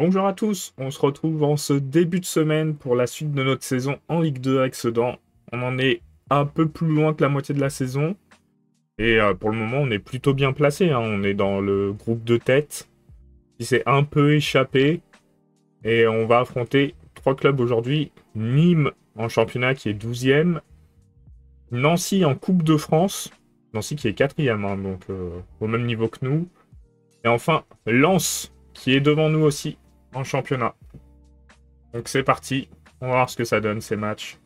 Bonjour à tous, on se retrouve en ce début de semaine pour la suite de notre saison en Ligue 2 avec Sedan. On en est un peu plus loin que la moitié de la saison et pour le moment on est plutôt bien placé, hein. On est dans le groupe de tête qui s'est un peu échappé et on va affronter trois clubs aujourd'hui. Nîmes en championnat qui est 12e, Nancy en Coupe de France, Nancy qui est 4e, hein, donc au même niveau que nous, et enfin Lens qui est devant nous aussi en championnat. Donc c'est parti, on va voir ce que ça donne ces matchs.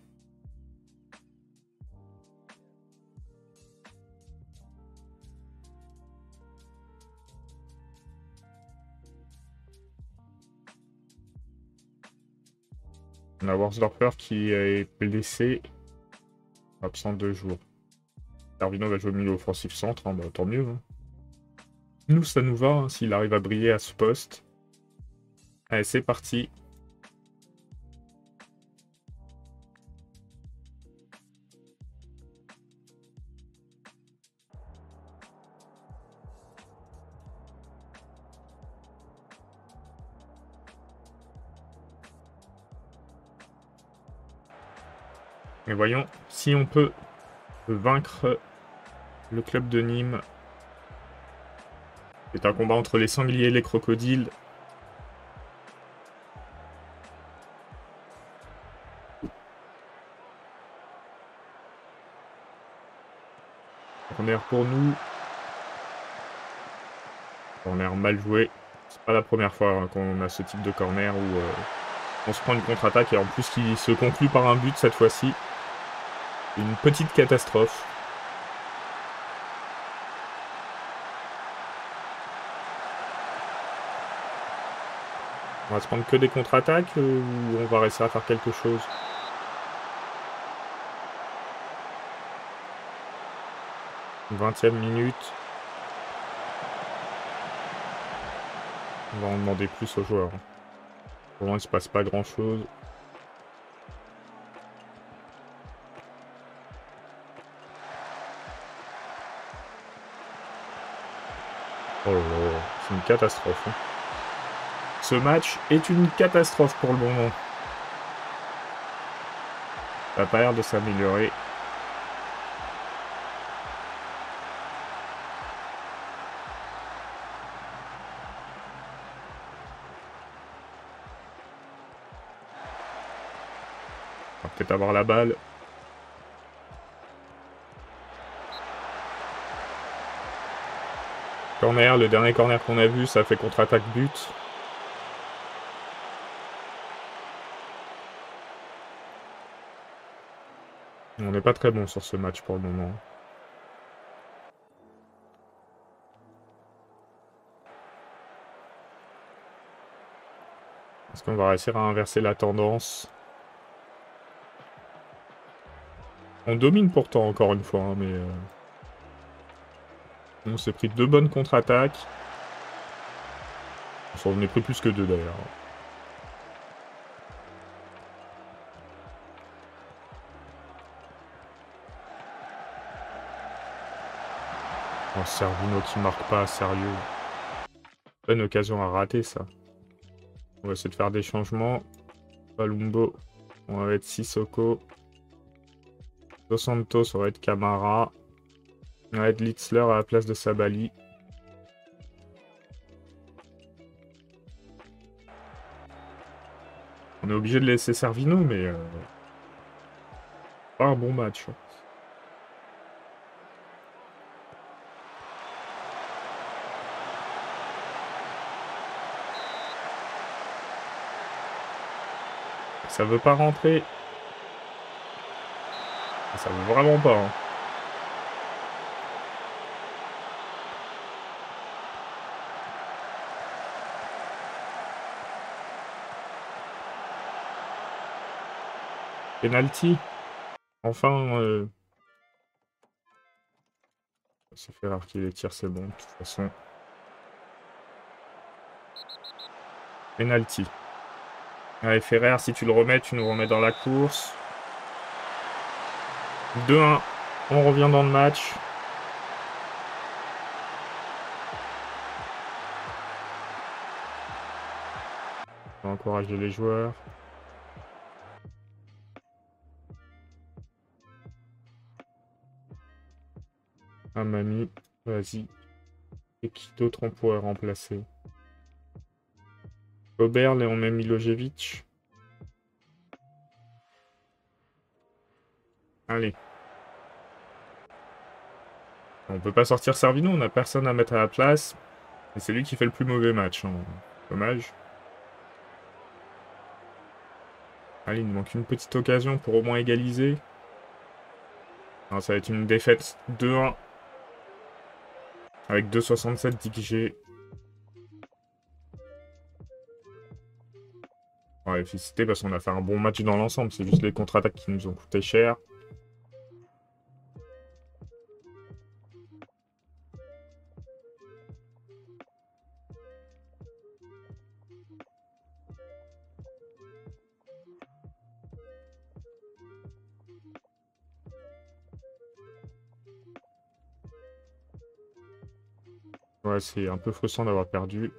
On a Worsdorfer qui est blessé, absent 2 jours. Servino va jouer au milieu offensif centre, hein, bah, tant mieux. Hein. Nous, ça nous va, hein, s'il arrive à briller à ce poste. Allez, c'est parti. Et voyons si on peut vaincre le club de Nîmes. C'est un combat entre les sangliers et les crocodiles. Corner pour nous. Corner mal joué. C'est pas la première fois, hein, qu'on a ce type de corner où on se prend une contre-attaque et en plus qui se conclut par un but cette fois-ci. Une petite catastrophe. On va se prendre que des contre-attaques ou on va réussir à faire quelque chose? Une 20e minute. On va en demander plus aux joueurs. Pour l'instant, il se passe pas grand-chose. Oh là là, c'est une catastrophe. Hein. Ce match est une catastrophe pour le moment. Ça n'a pas l'air de s'améliorer. On va peut-être avoir la balle. Corner, le dernier corner qu'on a vu, ça fait contre-attaque but. On n'est pas très bon sur ce match pour le moment. Est-ce qu'on va réussir à inverser la tendance? On domine pourtant encore une fois, hein, mais... On s'est pris 2 bonnes contre-attaques. On s'en venait pris plus que 2 d'ailleurs. Oh, Servino qui marque pas, sérieux. Bonne occasion à rater ça. On va essayer de faire des changements. Palumbo, on va mettre Sissoko. Dos Santos, on va être Camara. On va être Litzler à la place de Sabali. On est obligé de laisser Servino, mais... pas un bon match. Ça veut pas rentrer. Ça veut vraiment pas. Hein. Penalty. Enfin, c'est Ferrer qui les tire, c'est bon, de toute façon. Penalty. Allez, Ferrer, si tu le remets, tu nous remets dans la course. 2-1. On revient dans le match. peut encourager les joueurs. Ah, mamie, vas-y. Et qui d'autre on pourrait remplacer? Oberl et on met Milojevic. Allez. On peut pas sortir Servino, on a personne à mettre à la place. Et c'est lui qui fait le plus mauvais match, hein. Dommage. Allez, il nous manque une petite occasion pour au moins égaliser. Alors, ça va être une défaite 2-1. Avec 2,67 d'XG. Ouais, félicité parce qu'on a fait un bon match dans l'ensemble. C'est juste les contre-attaques qui nous ont coûté cher. Ouais, c'est un peu frustrant d'avoir perdu.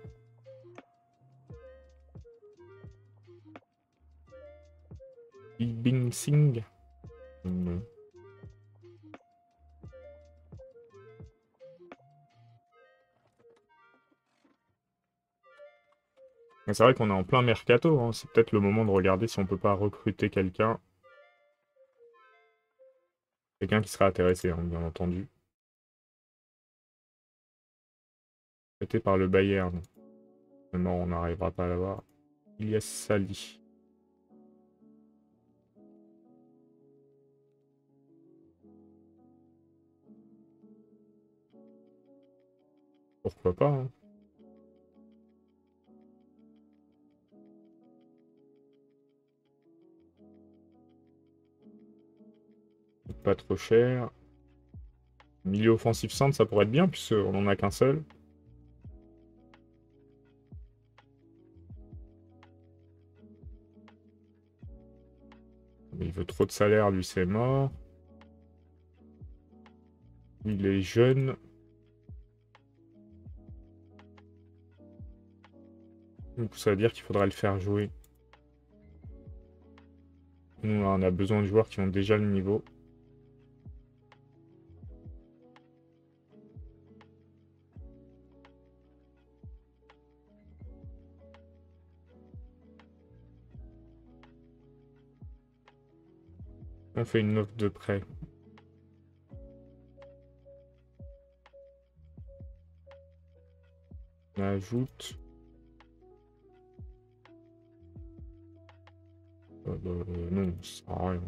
Bing Sing. Non. Mais c'est vrai qu'on est en plein mercato, hein. C'est peut-être le moment de regarder si on peut pas recruter quelqu'un. Quelqu'un qui serait intéressé, hein, bien entendu. Prêté par le Bayern. Non, on n'arrivera pas à l'avoir. Ilyas Sali. Pourquoi pas, hein. Pas trop cher. Milieu offensif centre, ça pourrait être bien, puisqu'on en a qu'un seul. Mais il veut trop de salaire, lui, c'est mort. Il est jeune. Donc ça veut dire qu'il faudra le faire jouer. Nous, on a besoin de joueurs qui ont déjà le niveau. On fait une offre de prêt. On ajoute. Non, ça sert à rien.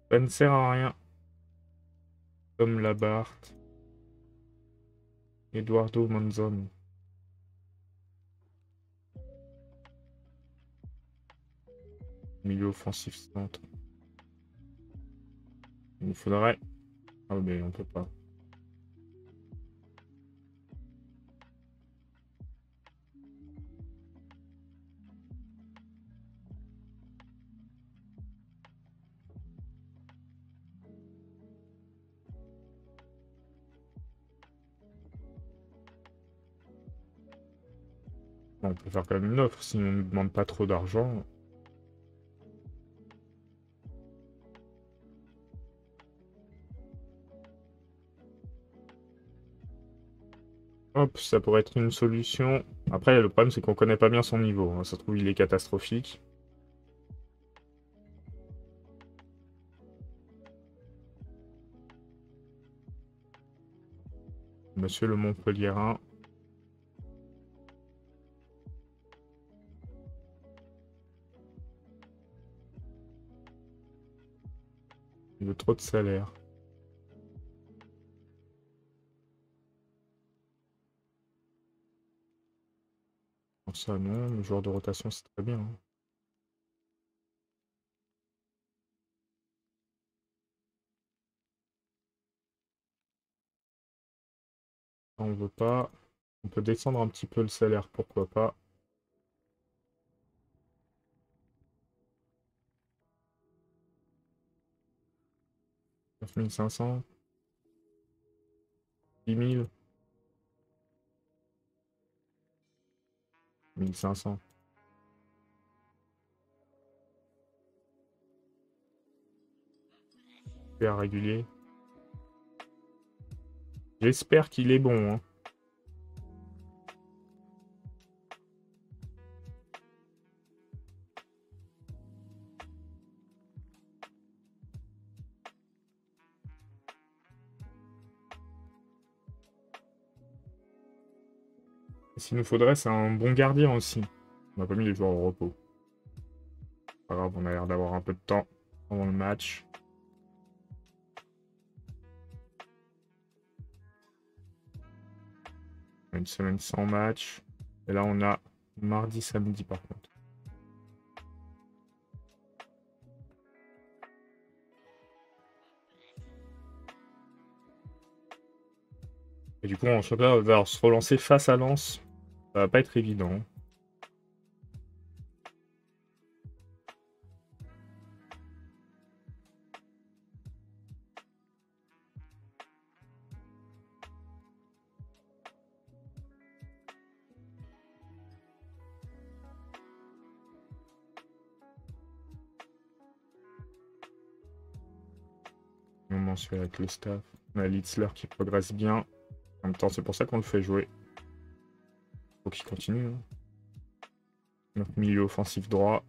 Ça ne sert à rien. Tom Labarthe. Eduardo Manzon. Milieu offensif centre. Il nous faudrait... Ah mais on peut pas. On peut faire quand même une offre si on ne demande pas trop d'argent. Hop, ça pourrait être une solution. Après, le problème, c'est qu'on connaît pas bien son niveau, hein. Ça se trouve, il est catastrophique. Monsieur le Montpellierin. Il veut trop de salaire. Bon, ça, non. Le joueur de rotation, c'est très bien, hein. Ça, on veut pas. On peut descendre un petit peu le salaire, pourquoi pas. 9500. 10 000. 1500. Super régulier. J'espère qu'il est bon, hein. S'il nous faudrait, c'est un bon gardien aussi. On n'a pas mis les joueurs au repos. Pas grave, on a l'air d'avoir un peu de temps pendant le match. Une semaine sans match. Et là, on a mardi, samedi par contre. Et du coup, on va se relancer face à Lens. Ça va pas être évident. On mensuel avec le staff. On a Litzler qui progresse bien. En même temps, c'est pour ça qu'on le fait jouer. Faut qu'il continue. Hein. Notre milieu offensif droit.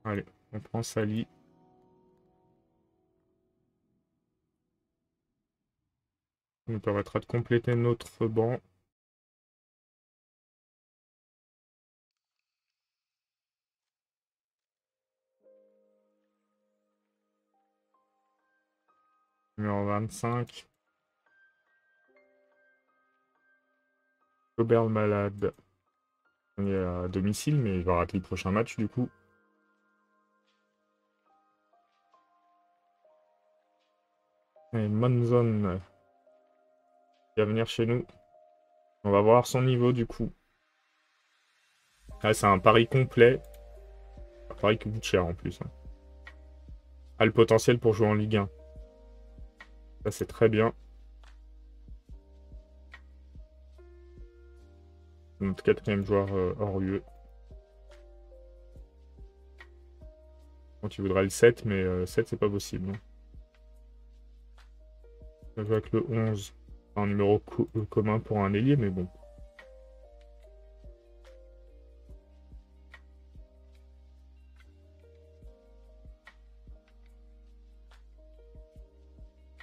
Allez, on prend Sali. Ça nous permettra de compléter notre banc. Numéro 25. Gobert malade. On est à domicile, mais il va rater le prochain match du coup. Et Monzon qui va venir chez nous. On va voir son niveau du coup. Ah, c'est un pari complet. Un pari qui coûte cher en plus. Hein. A le potentiel pour jouer en Ligue 1. Ça c'est très bien. Notre quatrième joueur hors lieu. Donc il voudra le 7, mais 7 c'est pas possible. Hein. On va jouer avec le 11. Un numéro commun pour un ailier, mais bon.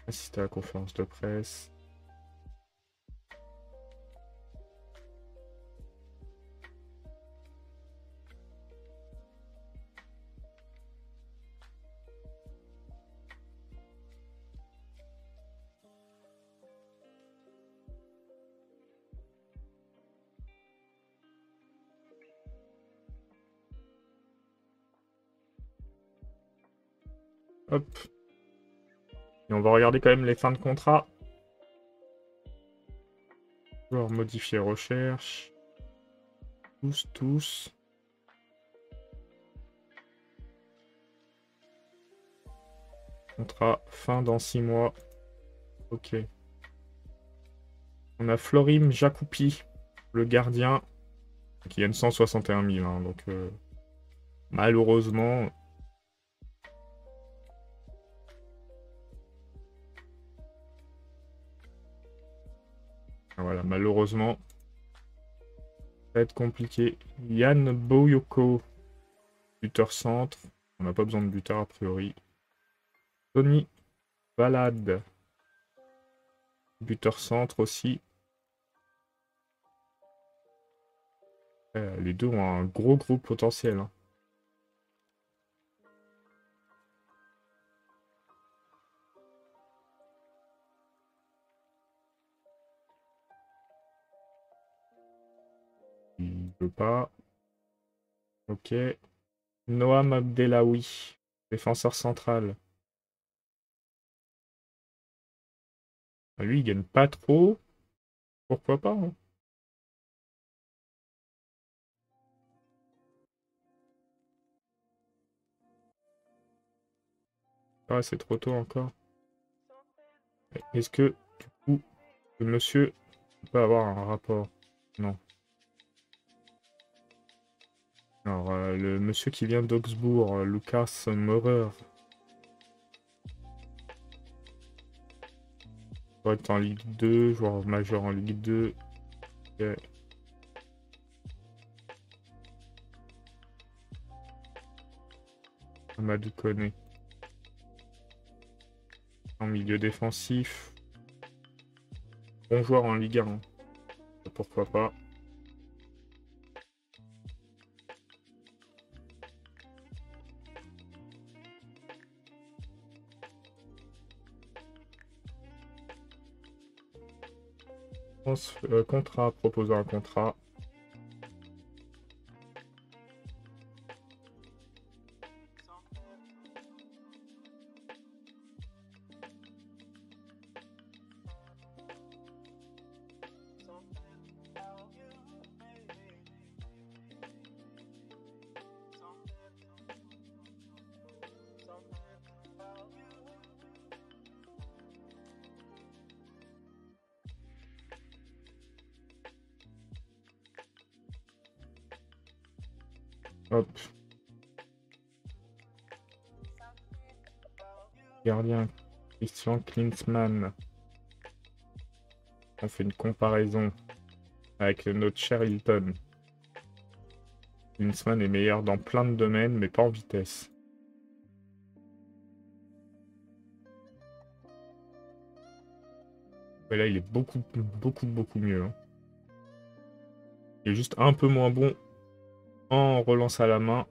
Assister à la conférence de presse. Hop. Et on va regarder quand même les fins de contrat. Joueurs modifier recherche. Tous. Contrat fin dans 6 mois. Ok. On a Florim Jacoupi, le gardien, qui gagne 161 000. Hein, donc, malheureusement... Voilà, malheureusement, ça va être compliqué. Yann Boyoko, buteur centre. On n'a pas besoin de buteur a priori. Tony Valade, buteur centre aussi. Les deux ont un gros potentiel. Hein. Il veut pas. Ok. Noam Abdelawi, défenseur central. Ah, lui, il gagne pas trop. Pourquoi pas hein. Ah, c'est trop tôt encore. Est-ce que, du coup, le monsieur peut avoir un rapport? Non. Alors, le monsieur qui vient d'Augsbourg, Lucas Maurer, doit être en Ligue 2, joueur majeur en Ligue 2. Ok. Amadou Koné. En milieu défensif. Bon joueur en Ligue 1. Pourquoi pas. Contrat, proposer un contrat. Hop. Gardien Christian Klinsmann. On fait une comparaison avec notre cher Hilton. Klinsmann est meilleur dans plein de domaines, mais pas en vitesse. Mais là, il est beaucoup mieux. Hein. Il est juste un peu moins bon en relance à la main.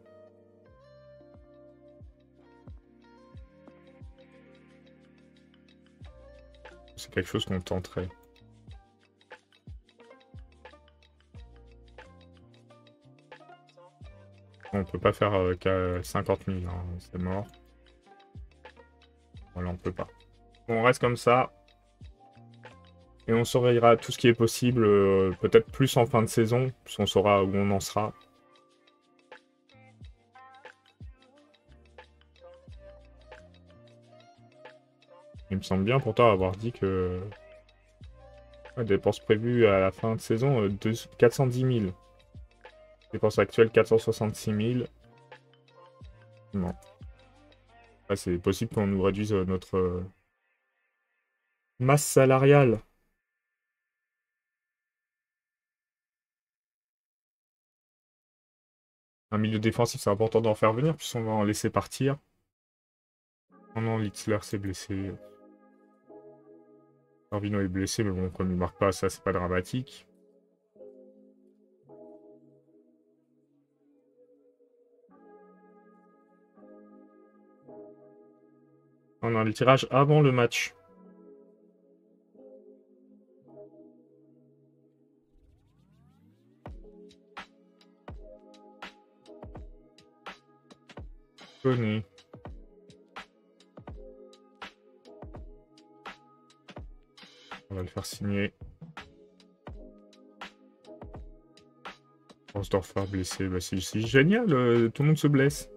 C'est quelque chose qu'on tenterait. On peut pas faire qu'à 50 000, hein, c'est mort. Voilà, on peut pas. On reste comme ça. Et on surveillera tout ce qui est possible, peut-être plus en fin de saison, puisqu'on saura où on en sera. Il me semble bien pourtant avoir dit que... Ouais, dépenses prévues à la fin de saison, 410 000. Dépenses actuelles, 466 000. Non. Là, c'est possible qu'on nous réduise notre masse salariale. Un milieu défensif, c'est important d'en faire venir, puisqu'on va en laisser partir. Oh non, Litzler s'est blessé. Corvino est blessé, mais bon, comme il marque pas, ça, c'est pas dramatique. On a le tirage avant le match. Connais. On va le faire signer. Forsdorfer blessé. Bah, c'est génial, tout le monde se blesse.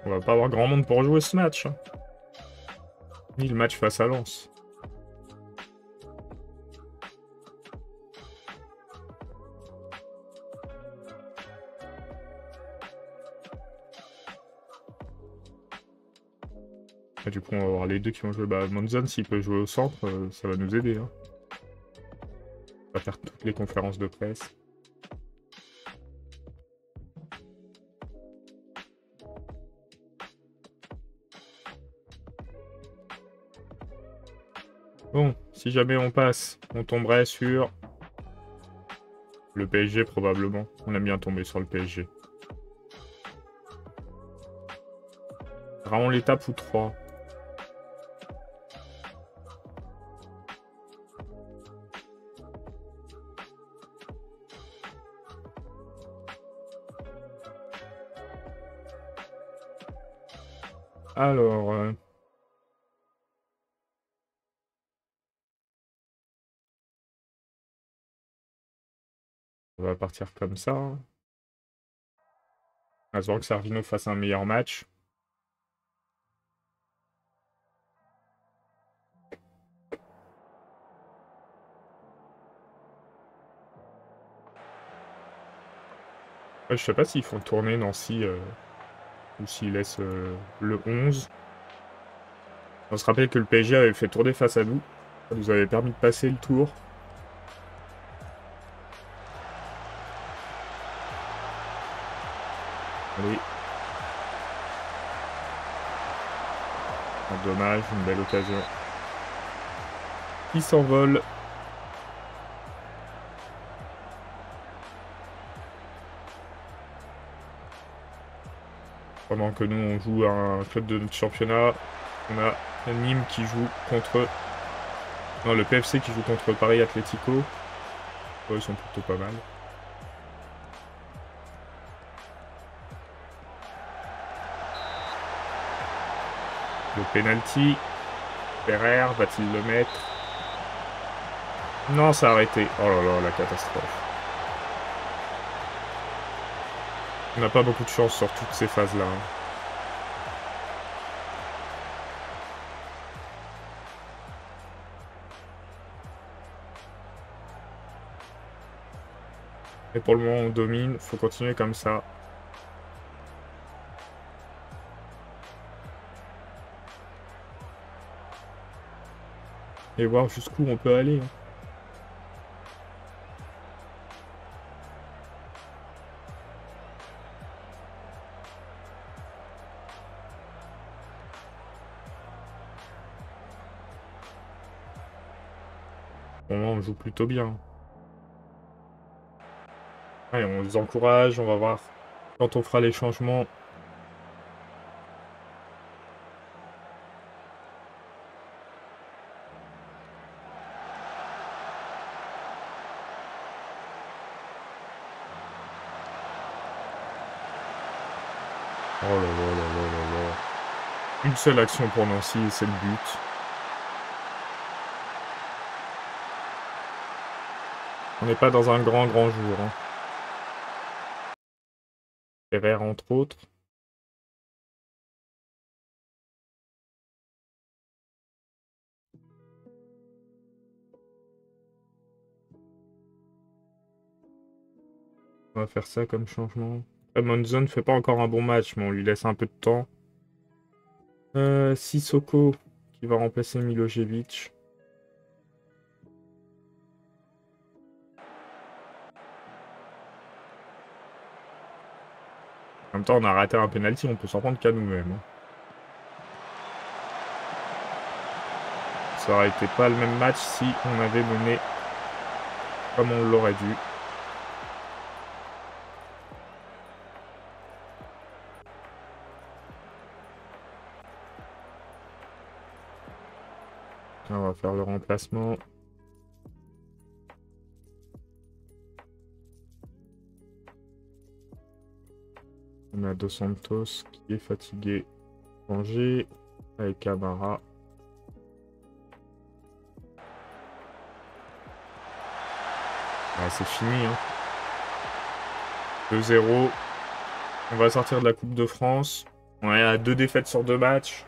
On va pas avoir grand monde pour jouer ce match. Hein. Ni le match face à Lens. Et du coup, on va avoir les deux qui vont jouer. Bah, Monzon, s'il peut jouer au centre, ça va nous aider. Hein. On va faire toutes les conférences de presse. Bon, si jamais on passe, on tomberait sur le PSG probablement. On aime bien tomber sur le PSG. Vraiment l'étape ou 3. Alors, On va partir comme ça. En espérant que Servino fasse un meilleur match. Ouais, je sais pas s'ils font tourner Nancy ou s'ils laissent le 11. On se rappelle que le PSG avait fait tourner face à nous. Ça nous avait permis de passer le tour. Allez. Oh, dommage, une belle occasion. Il s'envole. Pendant que nous, on joue à un club de notre championnat, on a Nîmes qui joue contre... Non, le PFC qui joue contre Paris Atlético. Ouais, ils sont plutôt pas mal. Le penalty. Ferrer va-t-il le mettre? Non, ça a arrêté. Oh là là, la catastrophe. On n'a pas beaucoup de chance sur toutes ces phases-là. Et pour le moment, on domine. Faut continuer comme ça. Et voir jusqu'où on peut aller. Pour le moment, on joue plutôt bien. Allez, on les encourage. On va voir quand on fera les changements. Oh là là là là là là. Une seule action pour Nancy et c'est le but. On n'est pas dans un grand jour. Ferrer entre autres. On va faire ça comme changement. Monzon ne fait pas encore un bon match, mais on lui laisse un peu de temps. Sissoko qui va remplacer Milojevic. En même temps, on a raté un penalty, on peut s'en prendre qu'à nous-mêmes. Ça aurait été pas le même match si on avait mené comme on l'aurait dû. On va faire le remplacement. On a Dos Santos qui est fatigué. Angers avec Camara. Ah, c'est fini. 2-0. On va sortir de la Coupe de France. On est à 2 défaites sur 2 matchs.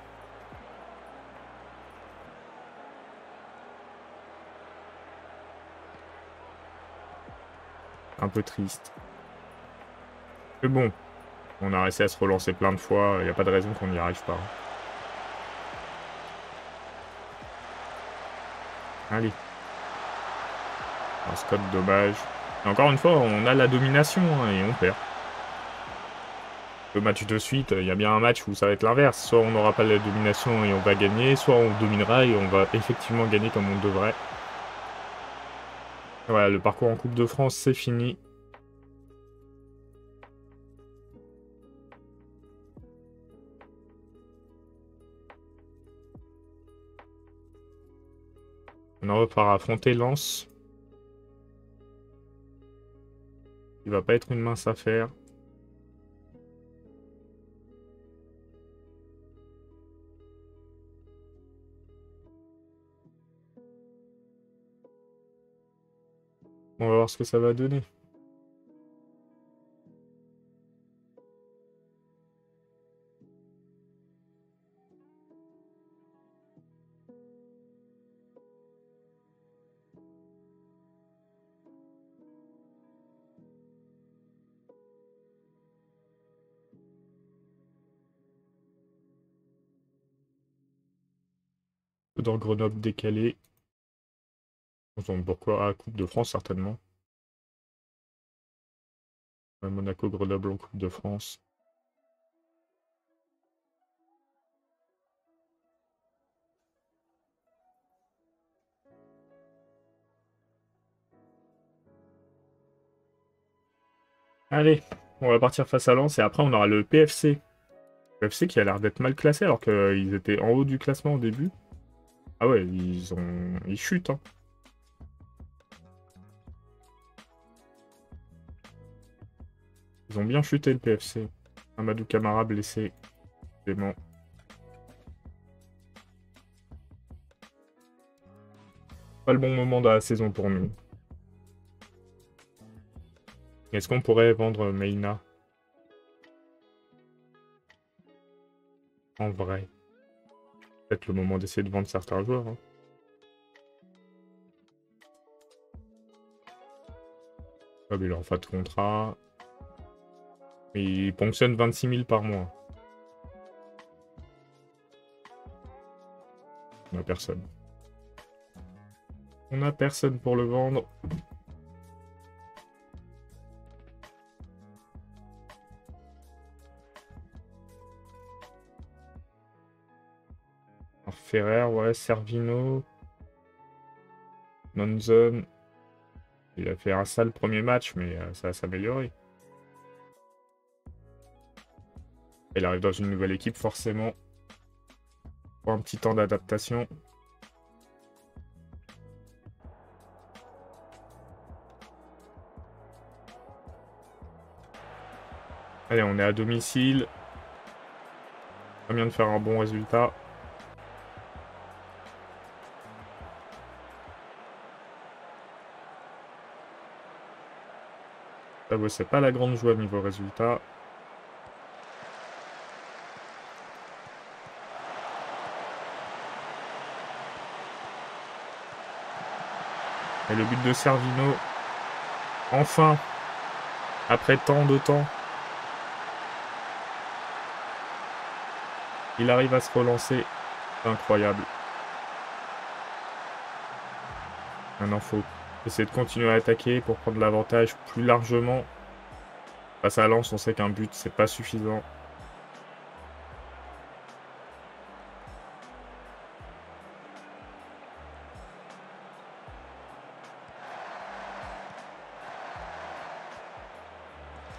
Un peu triste. Mais bon, on a réussi à se relancer plein de fois. Il n'y a pas de raison qu'on n'y arrive pas. Allez. Un Scott, dommage. Et encore une fois, on a la domination et on perd. Le match de suite, il y a bien un match où ça va être l'inverse. Soit on n'aura pas la domination et on va gagner, soit on dominera et on va effectivement gagner comme on devrait. Voilà, le parcours en Coupe de France, c'est fini. On va pouvoir affronter Lens. Il va pas être une mince affaire. On va voir ce que ça va donner. dans Grenoble décalé. Donc pourquoi Coupe de France certainement. Monaco-Grenoble en Coupe de France. Allez, on va partir face à Lens et après on aura le PFC. Le PFC qui a l'air d'être mal classé alors qu'ils étaient en haut du classement au début. Ah ouais, ils chutent, hein. Ils ont bien chuté le PFC. Amadou Camara blessé. Dément. Pas le bon moment de la saison pour nous. Est-ce qu'on pourrait vendre Meina? En vrai. Peut-être le moment d'essayer de vendre certains joueurs. Hein. Ah, mais il aura pas de contrat. Mais il ponctionne 26 000 par mois. On a personne. On a personne pour le vendre. Alors, Ferrer, ouais, Servino. Nonzone. Il a fait un sale premier match, mais ça va s'améliorer. Il arrive dans une nouvelle équipe, forcément. Pour un petit temps d'adaptation. Allez, on est à domicile. On vient de faire un bon résultat. Ça, c'est pas la grande joie niveau résultat. Et le but de Servino. Enfin. Après tant de temps. Il arrive à se relancer. Incroyable. Maintenant, faut essayer de continuer à attaquer pour prendre l'avantage plus largement. Face à Lens, on sait qu'un but, c'est pas suffisant.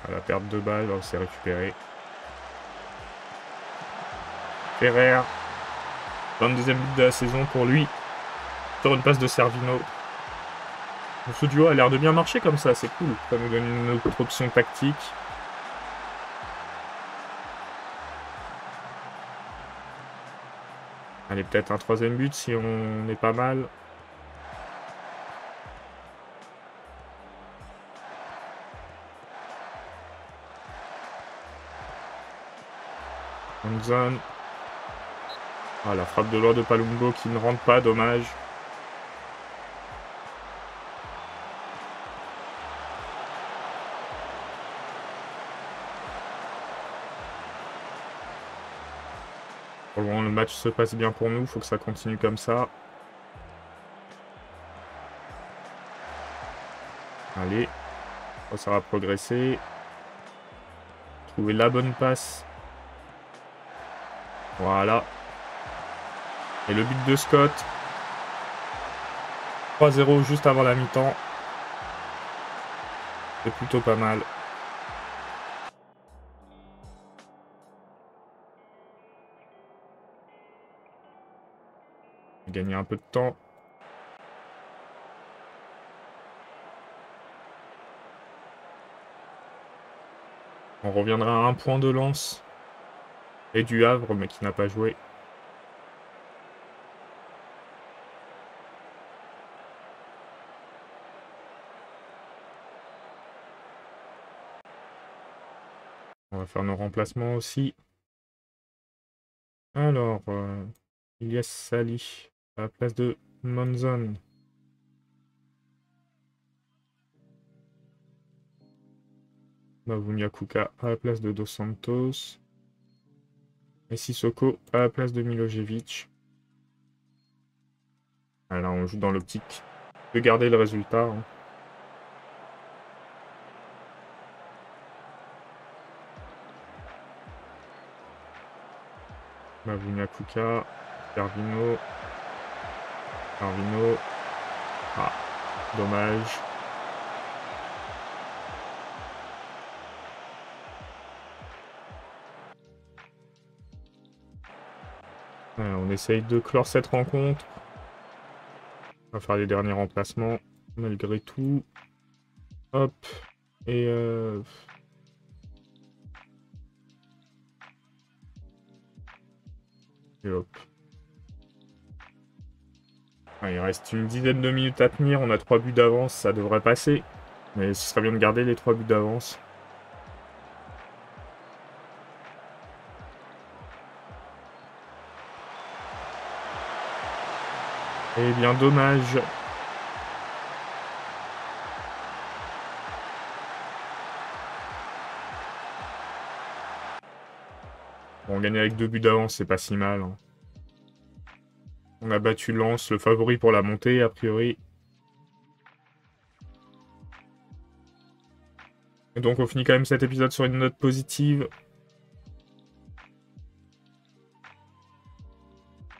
À la perte de balle, on s'est récupéré. Ferrer. 22e but de la saison pour lui. Sur une passe de Servino. Ce duo a l'air de bien marcher comme ça, c'est cool. Ça nous donne une autre option tactique. Allez, peut-être un 3e but si on est pas mal. Zone. Ah, la frappe de loin de Palumbo qui ne rentre pas, dommage. Pour le moment, le match se passe bien pour nous, il faut que ça continue comme ça. Allez, ça va progresser. Trouver la bonne passe. Voilà. Et le but de Scott. 3-0 juste avant la mi-temps. C'est plutôt pas mal. Gagner un peu de temps. On reviendra à un point de Lens. Et du Havre, mais qui n'a pas joué. On va faire nos remplacements aussi. Alors, Ilyes Sali à la place de Monzon. Mavunga Kuka à la place de Dos Santos. Et Sissoko à la place de Milojevic. Là, on joue dans l'optique de garder le résultat. Hein. Mavunia Kuka, Carvino. Ah, dommage. On essaye de clore cette rencontre. On va faire les derniers remplacements, malgré tout. Hop. Et hop. Il reste une dizaine de minutes à tenir. On a 3 buts d'avance, ça devrait passer. Mais ce serait bien de garder les 3 buts d'avance. Eh bien, dommage. Bon, gagner avec 2 buts d'avance, c'est pas si mal. Hein. On a battu Lens, le favori pour la montée, a priori. Et donc, on finit quand même cet épisode sur une note positive.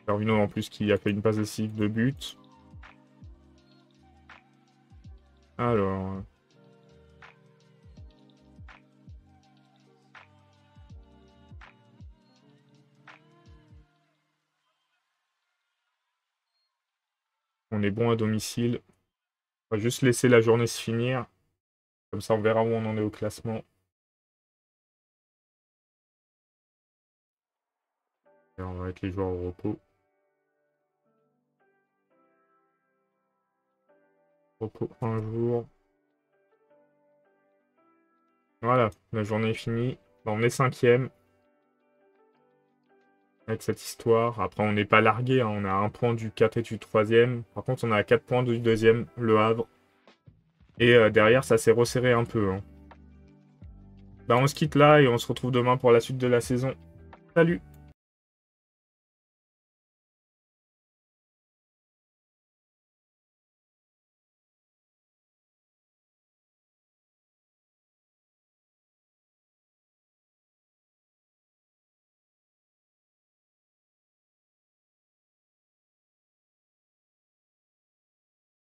Carvino, en plus, qui a fait une passe décisive de but. Alors... On est bon à domicile. On va juste laisser la journée se finir. Comme ça, on verra où on en est au classement. Et on va mettre les joueurs au repos. Repos un jour. Voilà, la journée est finie. On est 5e. Avec cette histoire. Après, on n'est pas largué. Hein. On a 1 point du 4 et du 3e. Par contre, on a 4 points du 2e, le Havre. Et derrière, ça s'est resserré un peu. Hein. Bah, on se quitte là et on se retrouve demain pour la suite de la saison. Salut!